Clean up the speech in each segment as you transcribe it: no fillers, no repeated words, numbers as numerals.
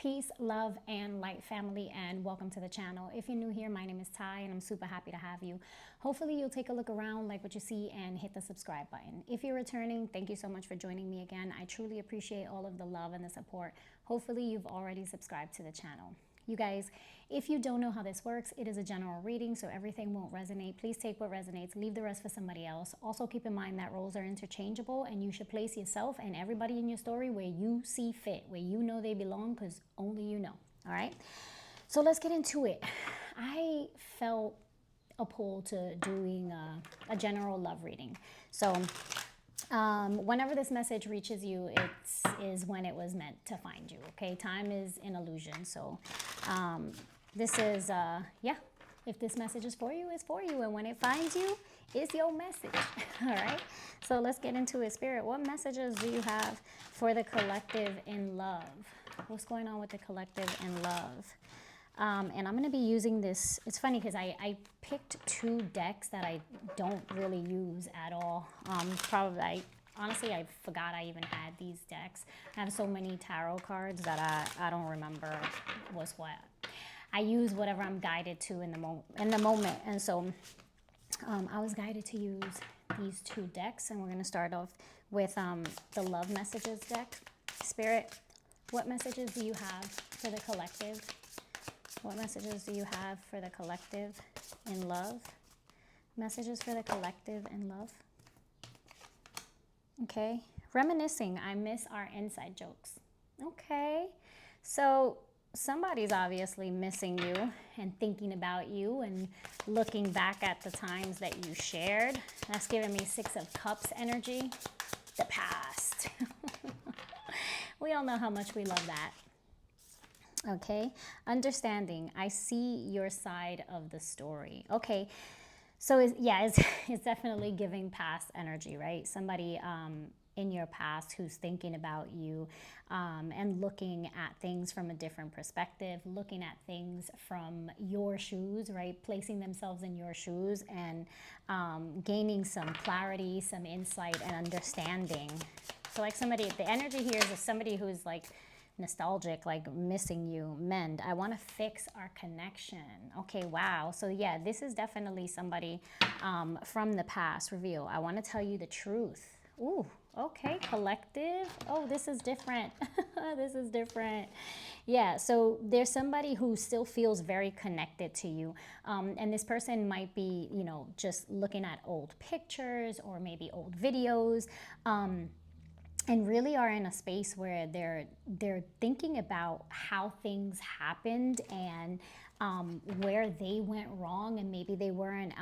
Peace, love, and light, family, and welcome to the channel. If you're new here, my name is Ty, and I'm super happy to have you. Hopefully, you'll take a look around, like what you see, and hit the subscribe button. If you're returning, thank you so much for joining me again. I truly appreciate all of the love and the support. Hopefully, you've already subscribed to the channel. You guys, if you don't know how this works, it is a general reading, so everything won't resonate. Please take what resonates, leave the rest for somebody else. Also, keep in mind that roles are interchangeable, and you should place yourself and everybody in your story where you see fit, where you know they belong, because only you know. All right? So let's get into it. I felt a pull to doing a general love reading. So whenever this message reaches you, it is when it was meant to find you. Okay, time is an illusion. So this is yeah, if this message is for you, it's for you, and when it finds you, it's your message. All right, so let's get into it. Spirit, what messages do you have for the collective in love? What's going on with the collective in love? And I'm going to be using this. It's funny because I picked two decks that I don't really use at all. Honestly, I forgot I even had these decks. I have so many tarot cards that I don't remember what's what. I use whatever I'm guided to in the moment. And so I was guided to use these two decks. And we're going to start off with the Love Messages deck. Spirit, what messages do you have for the collective? What messages do you have for the collective in love? Messages for the collective in love. Okay. Reminiscing. I miss our inside jokes. Okay. So somebody's obviously missing you and thinking about you and looking back at the times that you shared. That's giving me Six of Cups energy. The past. We all know how much we love that. Okay, understanding. I see your side of the story. Okay, so it's definitely giving past energy, right? Somebody in your past who's thinking about you and looking at things from a different perspective, looking at things from your shoes, right? Placing themselves in your shoes and gaining some clarity, some insight, and understanding. So like the energy here is somebody who's like nostalgic, like missing you. Mend. I want to fix our connection. Okay, wow. So yeah, this is definitely somebody from the past. Reveal. I want to tell you the truth. Ooh, okay. Collective. Oh, this is different. This is different. Yeah, so there's somebody who still feels very connected to you. And this person might be, just looking at old pictures or maybe old videos. And really are in a space where they're thinking about how things happened and where they went wrong, and maybe they weren't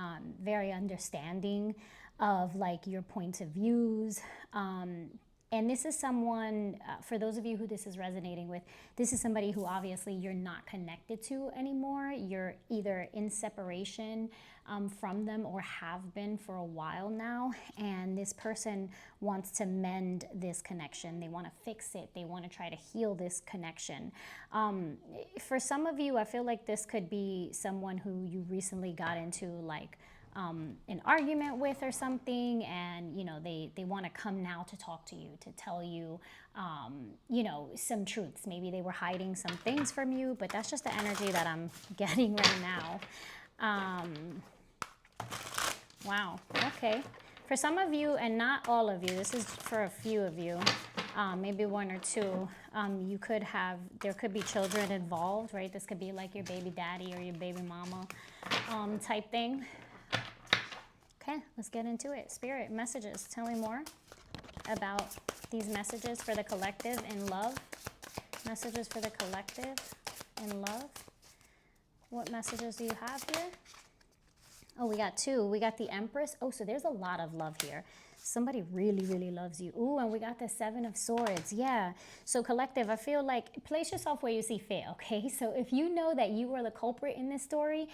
very understanding of like your points of views. And this is someone, for those of you who this is resonating with, this is somebody who obviously you're not connected to anymore. You're either in separation from them or have been for a while now. And this person wants to mend this connection. They want to fix it. They want to try to heal this connection. For some of you, I feel like this could be someone who you recently got into like an argument with or something, and they want to come now to talk to you, to tell you some truths. Maybe they were hiding some things from you, but that's just the energy that I'm getting right now. Wow, okay. For some of you, and not all of you, this is for a few of you, maybe one or two, there could be children involved, right? This could be like your baby daddy or your baby mama type thing. Okay, let's get into it. Spirit, messages. Tell me more about these messages for the collective in love. Messages for the collective in love. What messages do you have here? Oh, we got two. We got the Empress. Oh, so there's a lot of love here. Somebody really, really loves you. Ooh, and we got the Seven of Swords. Yeah. So collective, I feel like place yourself where you see fit, okay? So if you know that you were the culprit in this story,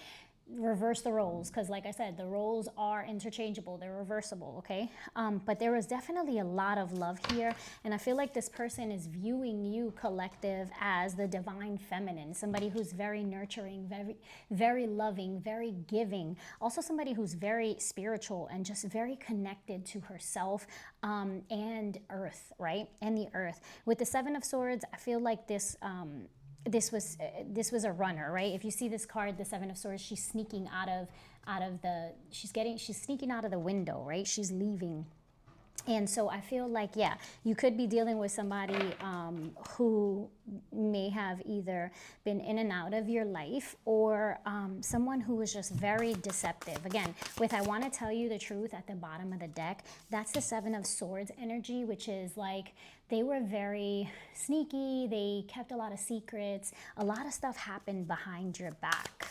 reverse the roles, because like I said, the roles are interchangeable, they're reversible, okay? But there was definitely a lot of love here, and I feel like this person is viewing you, collective, as the divine feminine, somebody who's very nurturing, very, very loving, very giving, also somebody who's very spiritual and just very connected to herself and earth, right? And the earth. With the Seven of Swords, I feel like this this was a runner, right? If you see this card, the Seven of Swords, she's sneaking she's sneaking out of the window, right? She's leaving. And so I feel like, yeah, you could be dealing with somebody who may have either been in and out of your life, or someone who was just very deceptive. Again, with I want to tell you the truth at the bottom of the deck, that's the Seven of Swords energy, which is like they were very sneaky. They kept a lot of secrets. A lot of stuff happened behind your back.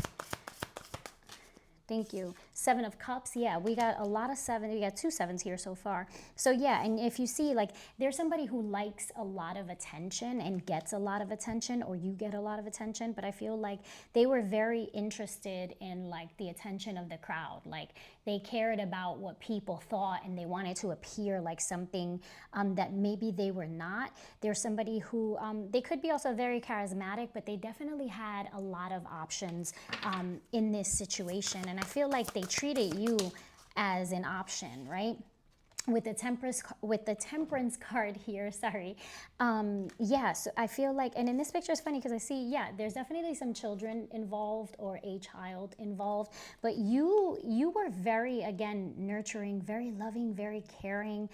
Thank you. Seven of Cups. Yeah, we got a lot of seven. We got 2 sevens here so far. So yeah, and if you see, like, there's somebody who likes a lot of attention and gets a lot of attention, or you get a lot of attention, but I feel like they were very interested in, like, the attention of the crowd. Like, they cared about what people thought, and they wanted to appear like something that maybe they were not. There's somebody who, they could be also very charismatic, but they definitely had a lot of options in this situation. And I feel like they treated you as an option, right? With the temperance card here, sorry. Yeah, so I feel like, and in this picture it's funny because I see, yeah, there's definitely some children involved or a child involved, but you were very, again, nurturing, very loving, very caring.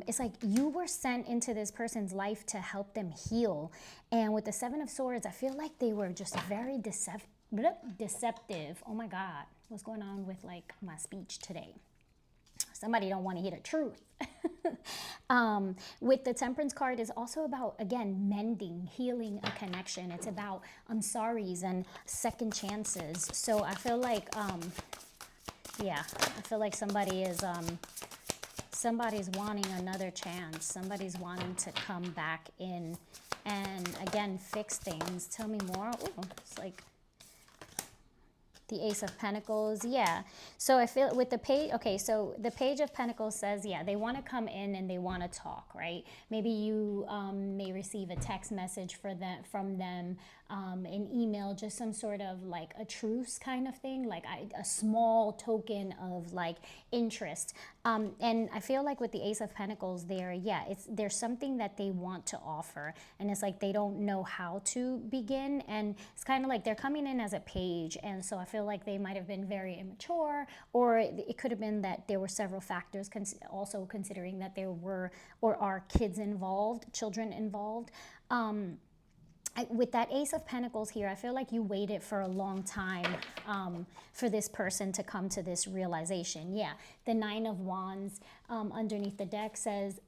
It's like you were sent into this person's life to help them heal. And with the Seven of Swords, I feel like they were just very deceptive. Oh my God, what's going on with, like, my speech today? Somebody don't want to hear the truth. With the Temperance card is also about, again, mending, healing a connection. It's about I'm sorry's and second chances. So I feel like, yeah, I feel like somebody's wanting another chance. Somebody's wanting to come back in and, again, fix things. Tell me more. Ooh, it's like the Ace of Pentacles, yeah. So I feel with the page, okay, so the Page of Pentacles says, yeah, they want to come in and they want to talk, right? Maybe you may receive a text message from them, an email, just some sort of like a truce kind of thing, like a small token of like interest. And I feel like with the Ace of Pentacles there, yeah, there's something that they want to offer, and it's like they don't know how to begin, and it's kind of like they're coming in as a page, and so I feel like they might have been very immature, or it could have been that there were several factors, also considering that there were or are kids involved, children involved. With that Ace of Pentacles here, I feel like you waited for a long time for this person to come to this realization. Yeah, the Nine of Wands underneath the deck says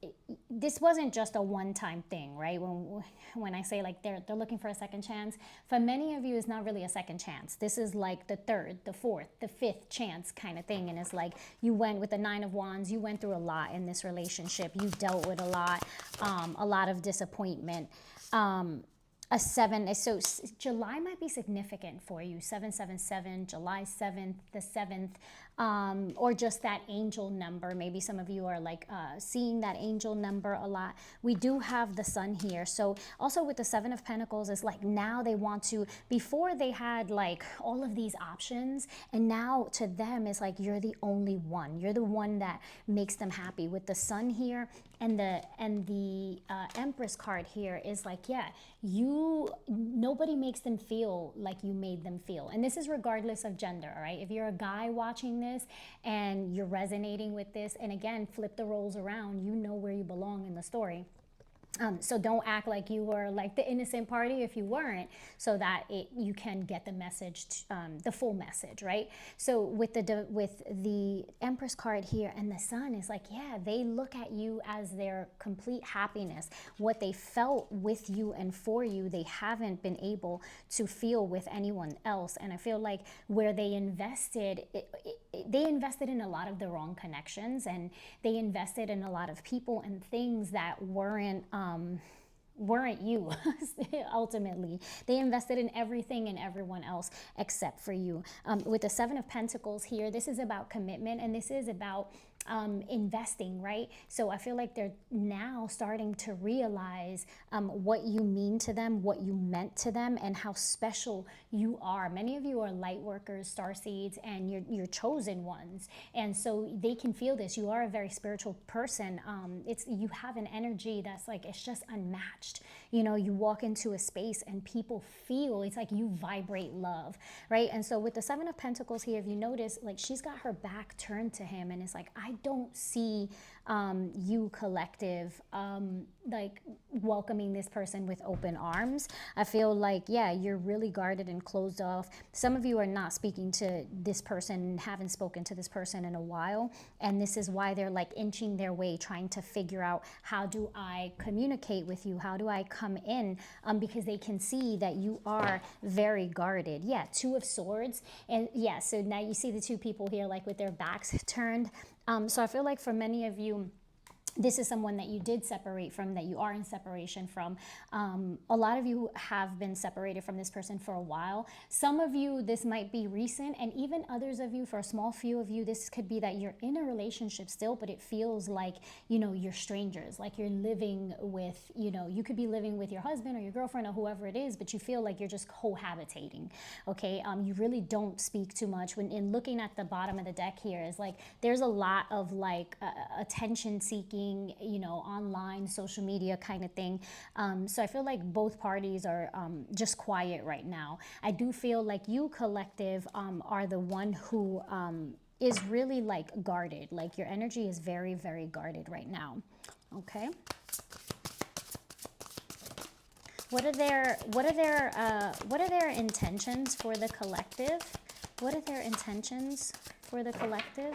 this wasn't just a one-time thing, right? When I say like they're looking for a second chance, for many of you, it's not really a second chance. This is like the third, the fourth, the fifth chance kind of thing. And it's like you went with the Nine of Wands, you went through a lot in this relationship. You dealt with a lot of disappointment. A 7, so July might be significant for you. 777, July 7th, the 7th, or just that angel number. Maybe some of you are like seeing that angel number a lot. We do have the Sun here. So also with the Seven of Pentacles, is like now they want to, before they had like all of these options, and now to them it's like you're the only one. You're the one that makes them happy. With the Sun here and the Empress card here is like, yeah, nobody makes them feel like you made them feel. And this is regardless of gender, all right? If you're a guy watching this and you're resonating with this, and again, flip the roles around, you know where you belong in the story. So don't act like you were like the innocent party if you weren't, so that you can get the message, the full message, right? So with the Empress card here and the Sun is like, yeah, they look at you as their complete happiness. What they felt with you and for you, they haven't been able to feel with anyone else. And I feel like where they invested, they invested in a lot of the wrong connections, and they invested in a lot of people and things that weren't you. Ultimately, they invested in everything and everyone else except for you. With the Seven of Pentacles here, this is about commitment, and this is about investing, right? So I feel like they're now starting to realize what you mean to them, what you meant to them, and how special you are. Many of you are light workers, starseeds, and you're chosen ones, and so they can feel this. You are a very spiritual person. You have an energy that's like, it's just unmatched. you know, you walk into a space and people feel, it's like you vibrate love, right? And so with the Seven of Pentacles here, if you notice, like she's got her back turned to him, and it's like, I don't see you collective like welcoming this person with open arms. I feel like, yeah, you're really guarded and closed off. Some of you are not speaking to this person, haven't spoken to this person in a while, and this is why they're like inching their way, trying to figure out, how do I communicate with you, how do I come in, because they can see that you are very guarded. Yeah, Two of Swords, and yeah, so now you see the two people here like with their backs turned. So I feel like for many of you, this is someone that you did separate from, that you are in separation from. A lot of you have been separated from this person for a while. Some of you, this might be recent, and even others of you, for a small few of you, this could be that you're in a relationship still, but it feels like, you know, you're strangers, like you're living with, you know, you could be living with your husband or your girlfriend or whoever it is, but you feel like you're just cohabitating, okay? You really don't speak too much. When in looking at the bottom of the deck here, is like, there's a lot of like attention seeking, you know, online, social media kind of thing. So I feel like both parties are just quiet right now. I do feel like you collective are the one who is really like guarded. Like your energy is very, very guarded right now. Okay. What are their intentions for the collective? What are their intentions for the collective?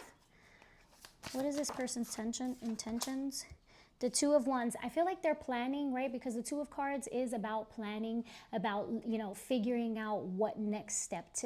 What is this person's intentions? The Two of Wands, I feel like they're planning, right? Because the Two of Cards is about planning, about, you know, figuring out what next steps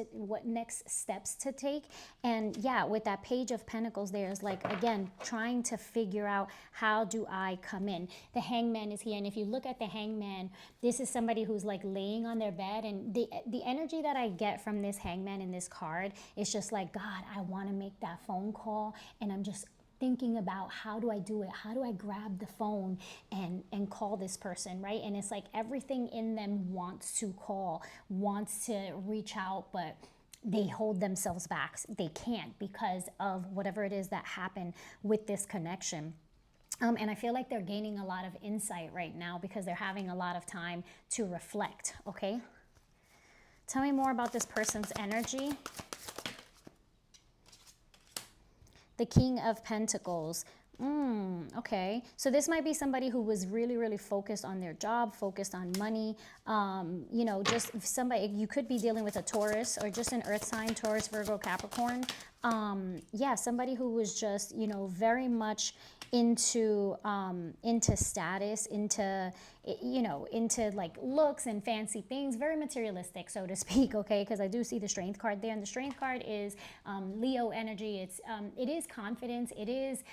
to take. And yeah, with that Page of Pentacles, there's like, again, trying to figure out, how do I come in? The Hangman is here, and if you look at the Hangman, this is somebody who's like laying on their bed, and the energy that I get from this Hangman in this card is just like, God, I want to make that phone call, and I'm just thinking about, how do I do it? How do I grab the phone and call this person, right? And it's like everything in them wants to call, wants to reach out, but they hold themselves back. They can't, because of whatever it is that happened with this connection. And I feel like they're gaining a lot of insight right now because they're having a lot of time to reflect, okay? Tell me more about this person's energy. The King of Pentacles. Okay. So this might be somebody who was really, really focused on their job, focused on money. You know, just somebody, you could be dealing with a Taurus or just an earth sign, Taurus, Virgo, Capricorn. Yeah, somebody who was just, you know, very much into status, into, you know, into like looks and fancy things, very materialistic, so to speak, okay? Because I do see the Strength card there, and the Strength card is Leo energy. It is confidence. It is,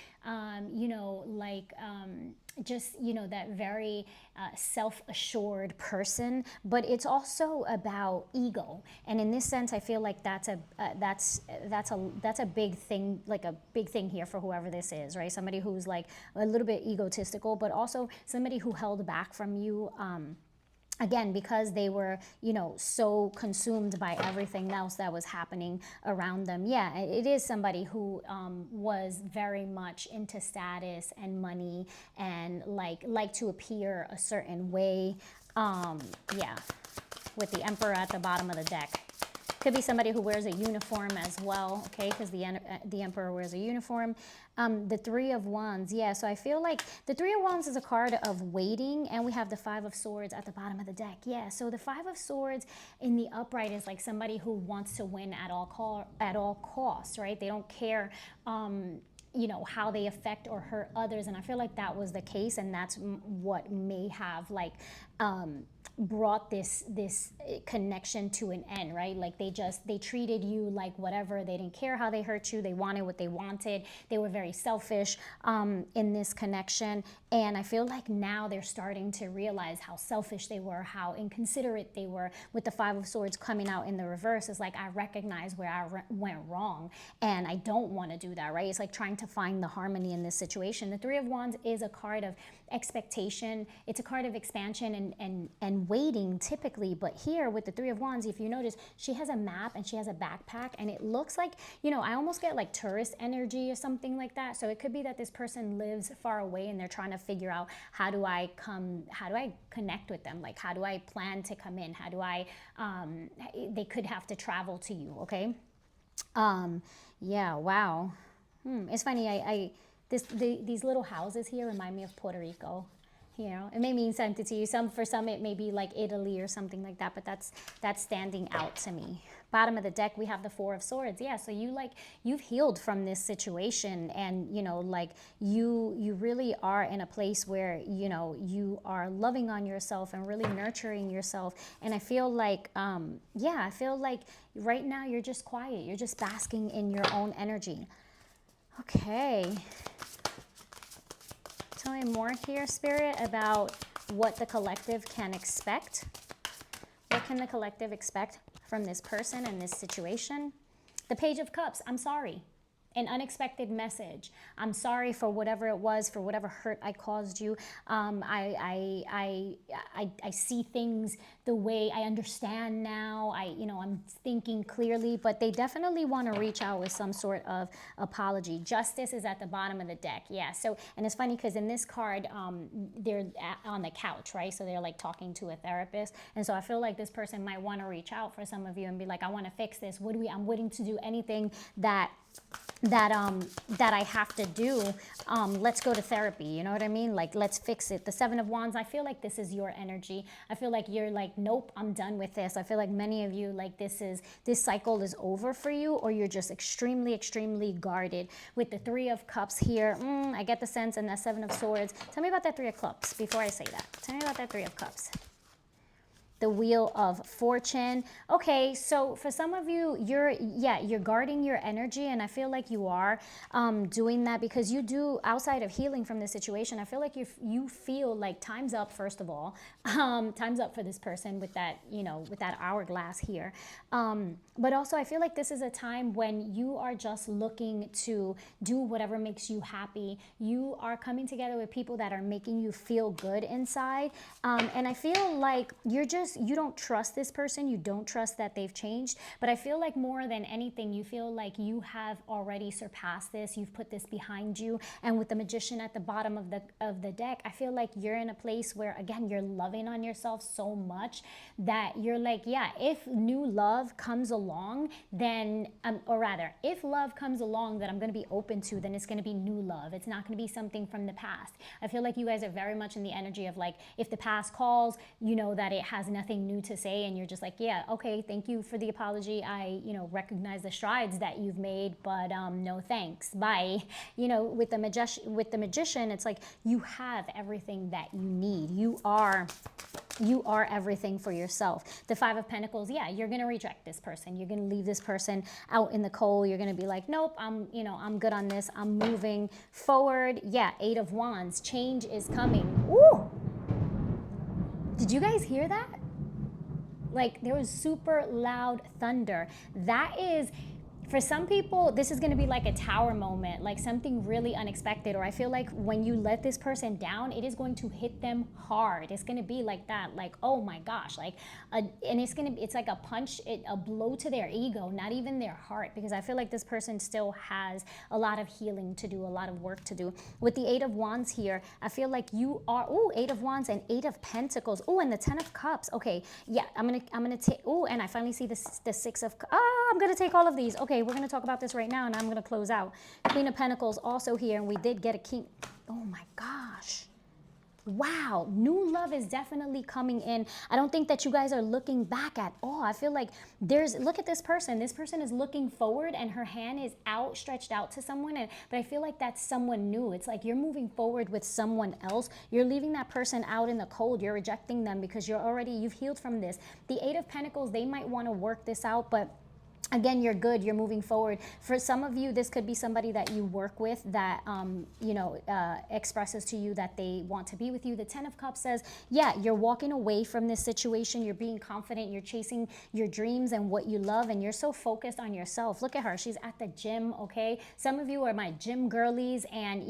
you know, like just, you know, that very self-assured person, but it's also about ego. And in this sense, I feel like that's a big thing, like a big thing here for whoever this is, right? Somebody who's like a little bit egotistical, but also somebody who held back from you, again, because they were, you know, so consumed by everything else that was happening around them. Yeah, it is somebody who was very much into status and money and like to appear a certain way. Yeah, with the Emperor at the bottom of the deck. Could be somebody who wears a uniform as well, okay, because the Emperor wears a uniform. The Three of Wands, yeah, so I feel like the Three of Wands is a card of waiting, and we have the Five of Swords at the bottom of the deck. Yeah, so the Five of Swords in the upright is like somebody who wants to win at all costs, right? They don't care, you know, how they affect or hurt others, and I feel like that was the case, and that's what may have like brought this connection to an end, right? Like they treated you like whatever. They didn't care how they hurt you. They wanted what they wanted. They were very selfish in this connection, and I feel like now they're starting to realize how selfish they were, how inconsiderate they were. With the Five of Swords coming out in the reverse, it's like, I recognize where I went wrong, and I don't want to do that, right? It's like trying to find the harmony in this situation. The Three of Wands is a card of expectation. It's a card of expansion and waiting typically. But here with the Three of Wands, if you notice, she has a map and she has a backpack, and it looks like, you know, I almost get like tourist energy or something like that. So it could be that this person lives far away and they're trying to figure out, how do I connect with them? Like, how do I plan to come in? How do I, they could have to travel to you, okay? Yeah, wow. It's funny, these little houses here remind me of Puerto Rico. You know, it may mean something to you. For some it may be like Italy or something like that, but that's standing out to me. Bottom of the deck, we have the Four of Swords. Yeah, so you've healed from this situation, and you know, like you really are in a place where, you know, you are loving on yourself and really nurturing yourself. And I feel like yeah, I feel like right now you're just quiet. You're just basking in your own energy. Okay. Tell me more here, Spirit, about what the collective can expect. What can the collective expect from this person and this situation? The Page of Cups, I'm sorry. An unexpected message. I'm sorry for whatever it was, for whatever hurt I caused you. I see things the way I understand now. I'm thinking clearly, but they definitely want to reach out with some sort of apology. Justice is at the bottom of the deck. Yeah. So, and it's funny because in this card, they're on the couch, right? So they're like talking to a therapist. And so I feel like this person might want to reach out for some of you and be like, I want to fix this. I'm willing to do anything that I have to do. Let's go to therapy. You know what I mean? Like, let's fix it. The Seven of Wands, I feel like this is your energy. I feel like you're like, nope, I'm done with this. I feel like many of you, like, this cycle is over for you, or you're just extremely, extremely guarded. With the Three of Cups here, I get the sense, and the Seven of Swords. Tell me about that Three of Cups before I say that. Tell me about that Three of Cups. The Wheel of Fortune. Okay, so for some of you, you're guarding your energy, and I feel like you are doing that because you do, outside of healing from this situation, I feel like you feel like time's up, first of all. Time's up for this person with that, with that hourglass here. But also I feel like this is a time when you are just looking to do whatever makes you happy. You are coming together with people that are making you feel good inside. And I feel like you don't trust this person. You don't trust that they've changed. But I feel like more than anything, you feel like you have already surpassed this. You've put this behind you. And with the Magician at the bottom of the deck, I feel like you're in a place where, again, you're loving on yourself so much that you're like, yeah, if new love comes along, then, or rather, if love comes along that I'm going to be open to, then it's going to be new love. It's not going to be something from the past. I feel like you guys are very much in the energy of like, if the past calls, you know that it has nothing new to say, and you're just like, yeah, okay, thank you for the apology. I, recognize the strides that you've made, but no thanks, bye. With the magician, it's like you have everything that you need. You are everything for yourself. The Five of Pentacles, yeah, you're gonna reject this person. You're gonna leave this person out in the cold. You're gonna be like, nope, I'm good on this. I'm moving forward. Yeah, Eight of Wands, change is coming. Ooh! Did you guys hear that? Like, there was super loud thunder. That is, for some people, this is going to be like a tower moment, like something really unexpected. Or I feel like when you let this person down, it is going to hit them hard. It's going to be like that, like, oh my gosh, like, and it's like a punch, a blow to their ego, not even their heart, because I feel like this person still has a lot of healing to do, a lot of work to do. With the Eight of Wands here, I feel like you are, Eight of Wands and Eight of Pentacles. And the Ten of Cups. Okay, yeah, I'm gonna take, and I finally see the Six of, I'm gonna take all of these. Okay, we're gonna talk about this right now, and I'm gonna close out. Queen of Pentacles also here, and we did get a king. Oh my gosh. Wow, new love is definitely coming in. I don't think that you guys are looking back at all. I feel like look at this person. This person is looking forward, and her hand is stretched out to someone. But I feel like that's someone new. It's like you're moving forward with someone else. You're leaving that person out in the cold. You're rejecting them because you've healed from this. The Eight of Pentacles, they might want to work this out, but again, you're good. You're moving forward. For some of you, this could be somebody that you work with that, expresses to you that they want to be with you. The Ten of Cups says, yeah, you're walking away from this situation. You're being confident. You're chasing your dreams and what you love, and you're so focused on yourself. Look at her. She's at the gym, okay? Some of you are my gym girlies, and,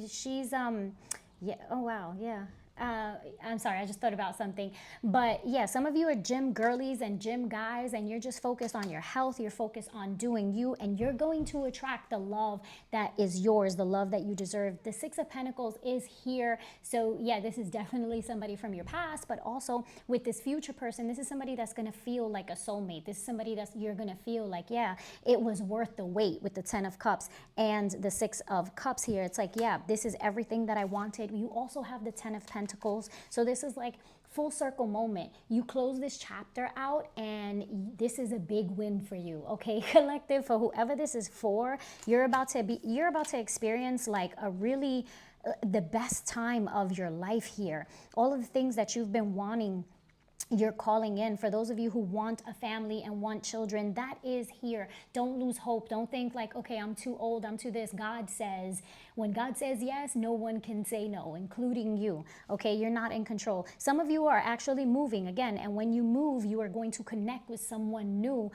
she's, yeah, oh, wow, yeah. I'm sorry, I just thought about something. But yeah, some of you are gym girlies and gym guys, and you're just focused on your health. You're focused on doing you, and you're going to attract the love that is yours, the love that you deserve. The Six of Pentacles is here. So yeah, this is definitely somebody from your past, but also with this future person, this is somebody that's going to feel like a soulmate. This is somebody that you're going to feel like, yeah, it was worth the wait with the 10 of Cups and the 6 of Cups here. It's like, yeah, this is everything that I wanted. You also have the 10 of Pentacles. So this is like full circle moment. You close this chapter out and this is a big win for you. Okay, collective, for whoever this is for, you're about to experience like a really the best time of your life here. All of the things that you've been wanting, you're calling in. For those of you who want a family and want children, that is here. Don't lose hope. Don't think like, okay, I'm too old, I'm too this. God says, when God says yes, no one can say no, including you. Okay, you're not in control. Some of you are actually moving again, and when you move, you are going to connect with someone new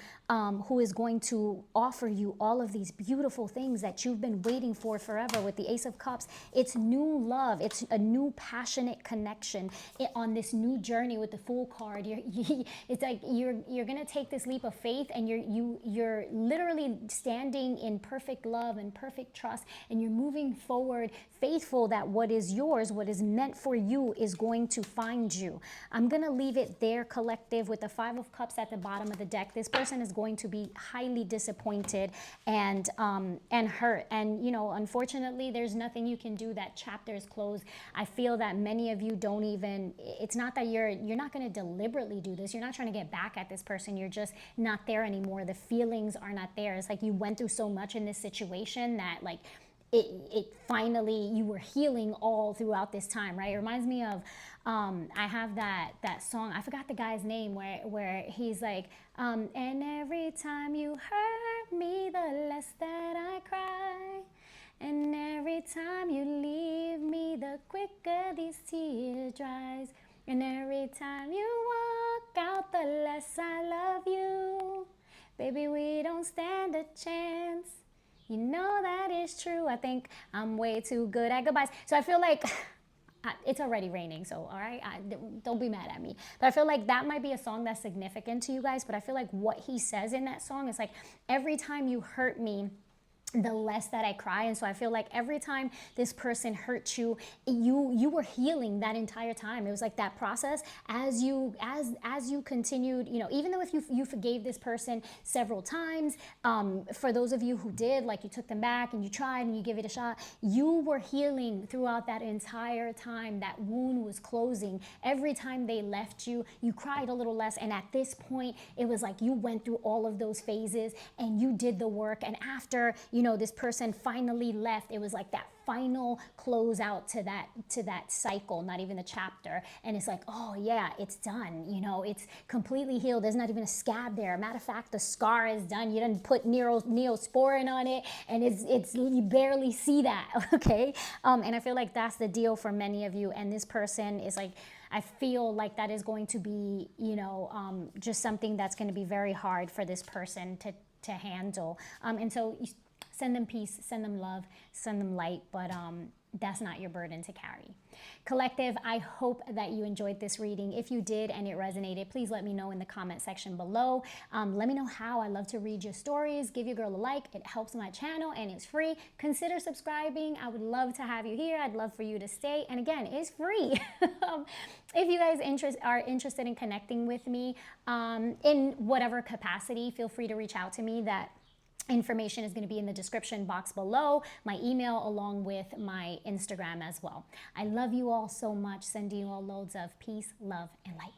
who is going to offer you all of these beautiful things that you've been waiting for forever. With the Ace of Cups, it's new love. It's a new passionate connection on this new journey with the Fool card. It's like you're gonna take this leap of faith, and you're literally standing in perfect love and perfect trust, and you're moving forward faithful that what is yours, what is meant for you, is going to find you. I'm gonna leave it there, collective, with the 5 of Cups at the bottom of the deck. This person is going to be highly disappointed and hurt, and you know, unfortunately, there's nothing you can do. That chapter is closed. I feel that many of you don't even, it's not that you're not going to deliberately do this. You're not trying to get back at this person. You're just not there anymore. The feelings are not there. It's like you went through so much in this situation that like it finally, you were healing all throughout this time, right? It reminds me of I have that song, I forgot the guy's name, where he's like, and every time you hurt me, the less that I cry, and every time you leave me, the quicker these tears dries, and every time you walk out, the less I love you. Baby, we don't stand a chance. You know that is true. I think I'm way too good at goodbyes. So I feel like it's already raining, so all right, don't be mad at me. But I feel like that might be a song that's significant to you guys. But I feel like what he says in that song is like, every time you hurt me, the less that I cry. And so I feel like every time this person hurt you, you were healing that entire time. It was like that process as you continued, you know, even though if you forgave this person several times, for those of you who did, like you took them back and you tried and you give it a shot, you were healing throughout that entire time. That wound was closing. Every time they left you, you cried a little less. And at this point, it was like you went through all of those phases and you did the work. And after, you know, this person finally left, it was like that final close out to that cycle, not even the chapter. And it's like, oh yeah, it's done. You know, it's completely healed. There's not even a scab there. Matter of fact, the scar is done. You didn't put neosporin on it, and it's you barely see that. Okay, and I feel like that's the deal for many of you. And this person is like, I feel like that is going to be, you know, just something that's going to be very hard for this person to handle. And so you send them peace, send them love, send them light, but that's not your burden to carry. Collective, I hope that you enjoyed this reading. If you did and it resonated, please let me know in the comment section below. Let me know how. I love to read your stories. Give your girl a like. It helps my channel and it's free. Consider subscribing. I would love to have you here. I'd love for you to stay. And again, it's free. If you guys are interested in connecting with me in whatever capacity, feel free to reach out to me. That information is going to be in the description box below, my email, along with my Instagram as well. I love you all so much. Sending you all loads of peace, love, and light.